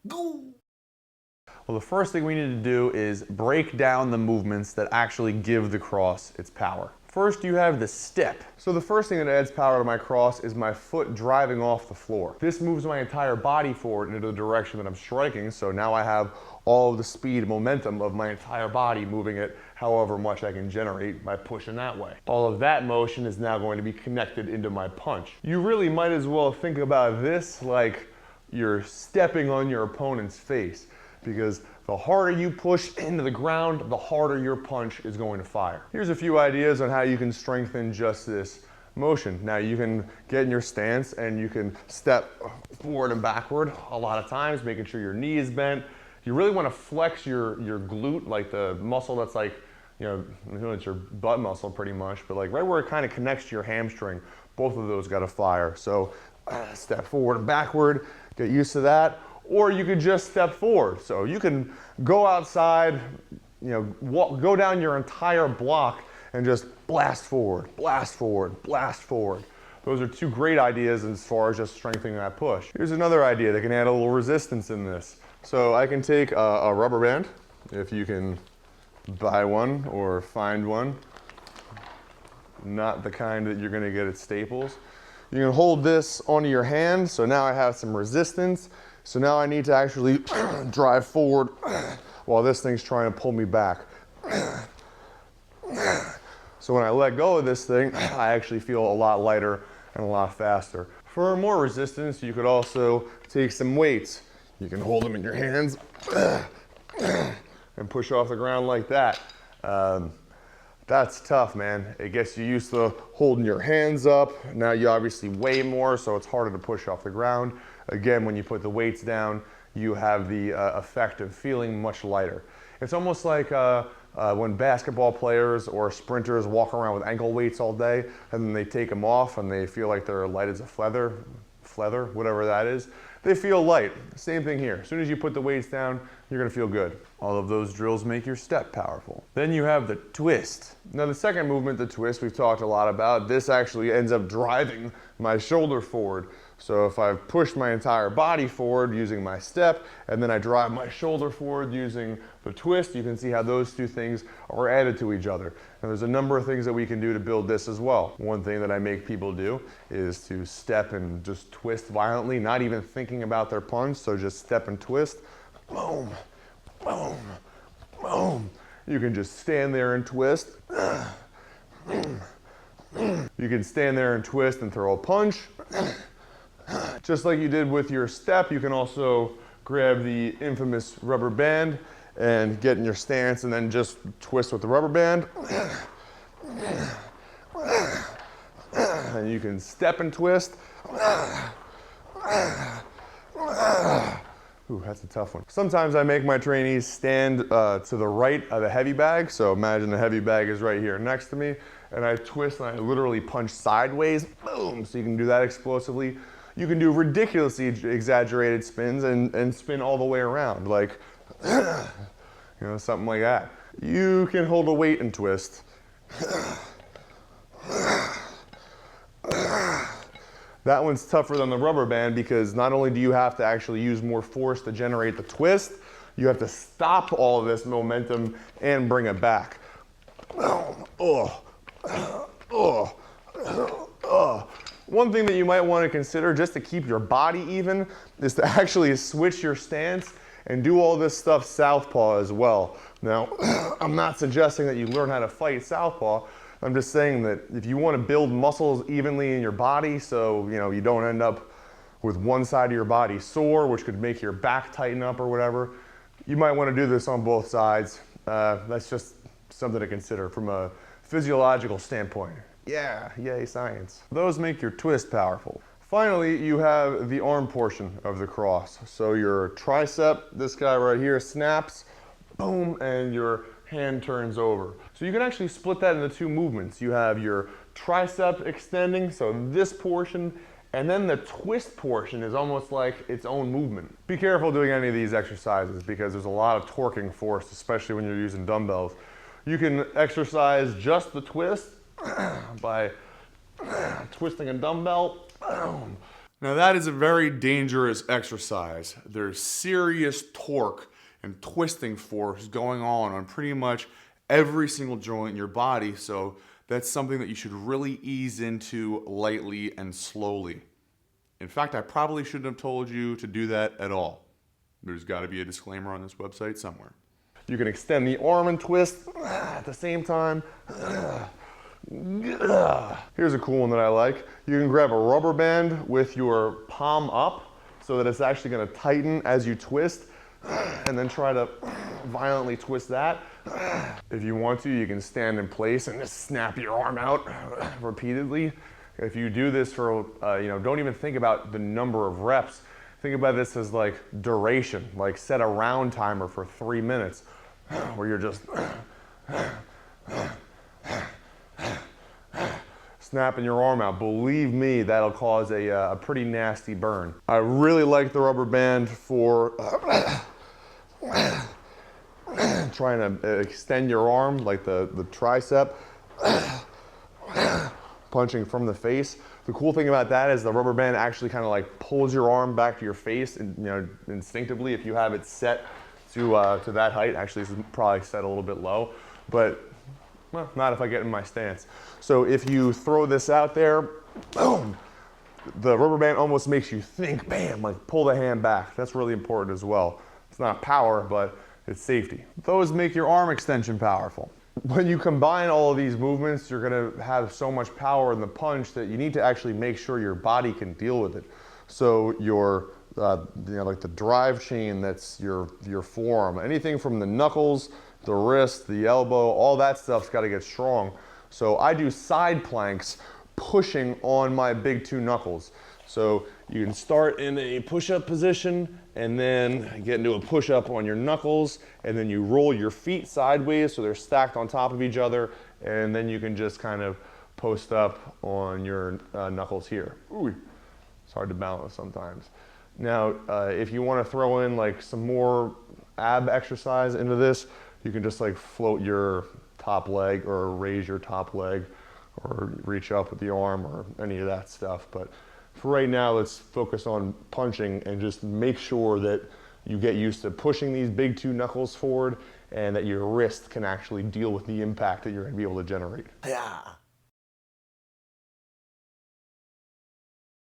Go! Well, the first thing we need to do is break down the movements that actually give the cross its power. First, you have the step. So the first thing that adds power to my cross is my foot driving off the floor. This moves my entire body forward into the direction that I'm striking, so now I have all of the speed and momentum of my entire body moving it however much I can generate by pushing that way. All of that motion is now going to be connected into my punch. You really might as well think about this like you're stepping on your opponent's face, because the harder you push into the ground, the harder your punch is going to fire. Here's a few ideas on how you can strengthen just this motion. Now you can get in your stance and you can step forward and backward a lot of times, making sure your knee is bent. You really want to flex your glute, like the muscle that's like, it's your butt muscle pretty much, but like right where it kind of connects to your hamstring, both of those got to fire. So step forward and backward, get used to that. Or you could just step forward. So you can go outside, go down your entire block and just blast forward, blast forward, blast forward. Those are two great ideas as far as just strengthening that push. Here's another idea that can add a little resistance in this. So I can take a rubber band, if you can buy one or find one, not the kind that you're gonna get at Staples. You can hold this onto your hand, so now I have some resistance. So now I need to actually drive forward while this thing's trying to pull me back. So when I let go of this thing, I actually feel a lot lighter and a lot faster. For more resistance, you could also take some weights. You can hold them in your hands and push off the ground like that. That's tough, man. It gets you used to holding your hands up. Now you obviously weigh more, so it's harder to push off the ground. Again, when you put the weights down, you have the effect of feeling much lighter. It's almost like when basketball players or sprinters walk around with ankle weights all day, and then they take them off and they feel like they're light as a feather, whatever that is. They feel light. Same thing here. As soon as you put the weights down, you're gonna feel good. All of those drills make your step powerful. Then you have the twist. Now the second movement, the twist, we've talked a lot about. This actually ends up driving my shoulder forward. So if I've pushed my entire body forward using my step, and then I drive my shoulder forward using the twist, you can see how those two things are added to each other. And there's a number of things that we can do to build this as well. One thing that I make people do is to step and just twist violently, not even thinking about their punch, so just step and twist. Boom, boom, boom. You can just stand there and twist. You can stand there and twist and throw a punch. Just like you did with your step, you can also grab the infamous rubber band and get in your stance and then just twist with the rubber band. And you can step and twist. Ooh, that's a tough one. Sometimes I make my trainees stand to the right of the heavy bag. So imagine the heavy bag is right here next to me, and I twist and I literally punch sideways, boom. So you can do that explosively. You can do ridiculously exaggerated spins and spin all the way around, like, something like that. You can hold a weight and twist. That one's tougher than the rubber band because not only do you have to actually use more force to generate the twist, you have to stop all of this momentum and bring it back. One thing that you might want to consider just to keep your body even is to actually switch your stance and do all this stuff southpaw as well. Now, I'm not suggesting that you learn how to fight southpaw. I'm just saying that if you want to build muscles evenly in your body so you don't end up with one side of your body sore, which could make your back tighten up or whatever, you might want to do this on both sides. That's just something to consider from a physiological standpoint. Yeah, yay science. Those make your twist powerful. Finally, you have the arm portion of the cross. So your tricep, this guy right here, snaps, boom, and your hand turns over. So you can actually split that into two movements. You have your tricep extending, so this portion, and then the twist portion is almost like its own movement. Be careful doing any of these exercises because there's a lot of torquing force, especially when you're using dumbbells. You can exercise just the twist by twisting a dumbbell, boom, Now that is a very dangerous exercise. There's serious torque and twisting force going on pretty much every single joint in your body, so that's something that you should really ease into lightly and slowly. In fact, I probably shouldn't have told you to do that at all. There's got to be a disclaimer on this website somewhere. You can extend the arm and twist at the same time. Here's a cool one that I like. You can grab a rubber band with your palm up so that it's actually going to tighten as you twist, and then try to violently twist that. If you want to, you can stand in place and just snap your arm out repeatedly. If you do this for, don't even think about the number of reps. Think about this as like duration, like set a round timer for 3 minutes where you're just snapping your arm out. Believe me, that'll cause a pretty nasty burn. I really like the rubber band for trying to extend your arm, like the tricep, punching from the face. The cool thing about that is the rubber band actually kind of like pulls your arm back to your face, and instinctively, if you have it set to that height. Actually, this is probably set a little bit low, but well, not if I get in my stance. So if you throw this out there, boom, the rubber band almost makes you think, bam, like pull the hand back. That's really important as well. It's not power, but it's safety. Those make your arm extension powerful. When you combine all of these movements, you're gonna have so much power in the punch that you need to actually make sure your body can deal with it. So your, like the drive chain, that's your forearm, anything from the knuckles, the wrist, the elbow, all that stuff's gotta get strong. So I do side planks pushing on my big two knuckles. So you can start in a push-up position and then get into a push-up on your knuckles, and then you roll your feet sideways so they're stacked on top of each other, and then you can just kind of post up on your knuckles here. Ooh, it's hard to balance sometimes. Now, if you want to throw in like some more ab exercise into this, you can just like float your top leg or raise your top leg or reach up with the arm or any of that stuff. But for right now, let's focus on punching and just make sure that you get used to pushing these big two knuckles forward and that your wrist can actually deal with the impact that you're going to be able to generate. Yeah.